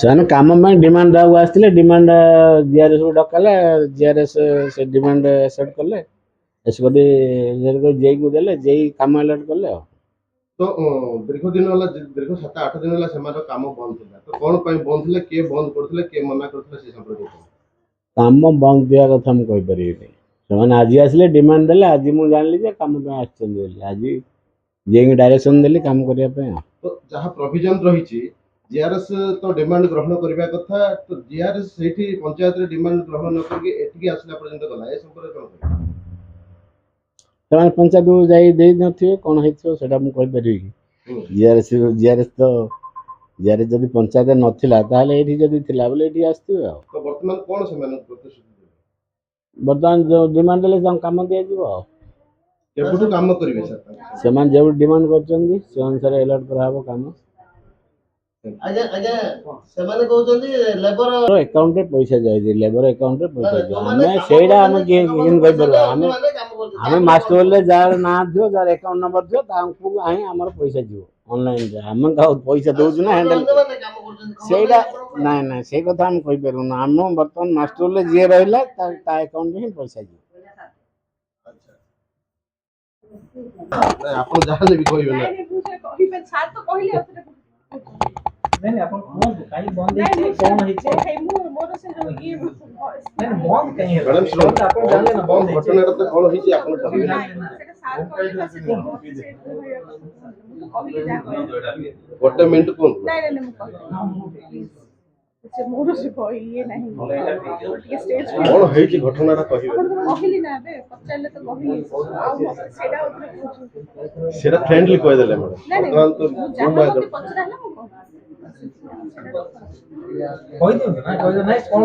ସେମାନେ କାମ ପାଇଁ ଡିମାଣ୍ଡ ଦେବାକୁ ଆସିଥିଲେ। ଡିମାଣ୍ଡ ଜିଆର୍ଏସ୍ ଡକାଲେ, ଜିଆର୍ଏସ୍ ସେ ଡିମାଣ୍ଡ ଏକ୍ସେପ୍ଟ କଲେ, ଏକ୍ସେପ୍ଟ ଜେଇକୁ ଦେଲେ, ଜେଇ କାମ ଆଲର୍ଟ କଲେ। ଆଉ तो दीर्घ दिन वाला दीर्घ 7-8 दिन वाला सेमार काम बंद थिला तो कोन पई बंद थिले के बंद करथिले के मना करथिले से संपर्क काम बंद दिया कथा मु कहि परिबिनी। ସେମାନେ ଆଜି ଆସିଲେ ଡିମାଣ୍ଡ ଦେଲେ, ଆଜି ମୁଁ ଜାଣିଲି ଯେ କାମ ପାଇଁ ଆସିଛନ୍ତି ବୋଲି। ଆଜି ଜେଇକି ଡାଇରେକ୍ସନ ଦେଲି କାମ କରିବା ପାଇଁ। तो जहाँ प्रोविजन रही जीआरएस तो डिमांड ग्रहण करबा कथा तो जीआरएस सेठी पंचायत रे डिमांड ग्रहण न करके एटिकी आसला पर्यंत गला ए संपर्क कोन ସେମାନେ ପଞ୍ଚାୟତକୁ ଯାଇ ଦେଇନଥିବେ, କ'ଣ ହେଇଥିବ ସେଇଟା ମୁଁ କହିପାରିବି କି? ଜିଆର୍ଏସ୍ ତ ଜିଆର୍ଏସ୍ ଯଦି ପଞ୍ଚାୟତ ନଥିଲା ତାହେଲେ ଏଇଠି ଯଦି ଥିଲା ବୋଲେ ଏଇଠି ଆସିଥିବେ। ଆଉ तो वर्तमान कोन सेमान प्रतिश्रुति ବର୍ତ୍ତମାନ ଯେଉଁ ଡିମାଣ୍ଡ ଦେଲେ ତାଙ୍କୁ କାମ ଦିଆଯିବ। ଆଉ केबुटु काम करिवे सर ସେମାନେ ଯେଉଁ ଡିମାଣ୍ଡ କରିଛନ୍ତି ସେ ଅନୁସାରେ ଏଲର୍ଟ କରାହେବ କାମ। आज्ञा आज्ञा सेमाने कहउछन्ती लेबर एकाउंट रे पैसा जायछि, लेबर एकाउंट रे पैसा जाय। हमें सेडा हमें किन कहबो, हमें मास्टर ले जार ना दियो, जार अकाउंट नंबर दियो, तांकु आही हमर पैसा दियो ऑनलाइन रे। हम का पैसा दोजु ना हैंडल सेडा ना ना से कथा हम कहि परु ना। हम वर्तमान मास्टर ले जे रहला ता अकाउंट में ही पैसा दियो। अच्छा आपण जहां भी कहबे ना नहीं कहिबे सार तो कहले नहीं अपन कौन काई बंद है कौन है हे मु मोर से जो ये नहीं बंद कहीं है मैडम सुनो अपन जाने ना बंद है घटना तो कोन होई आपण कहबे ना सेटा सार कहले से कहले जा गोटे मिनिट कोन नहीं मु से मोर से कोई ये नहीं ये स्टेज पे कोन होई कि घटना ता कहबे अपन कहली ना बे पचाले तो कहली आ सेटा सेटा फ्रेंडली कह देले मैडम नहीं तो जहां मते पचरा ना मु कोई दे ना कोई नहीं कौन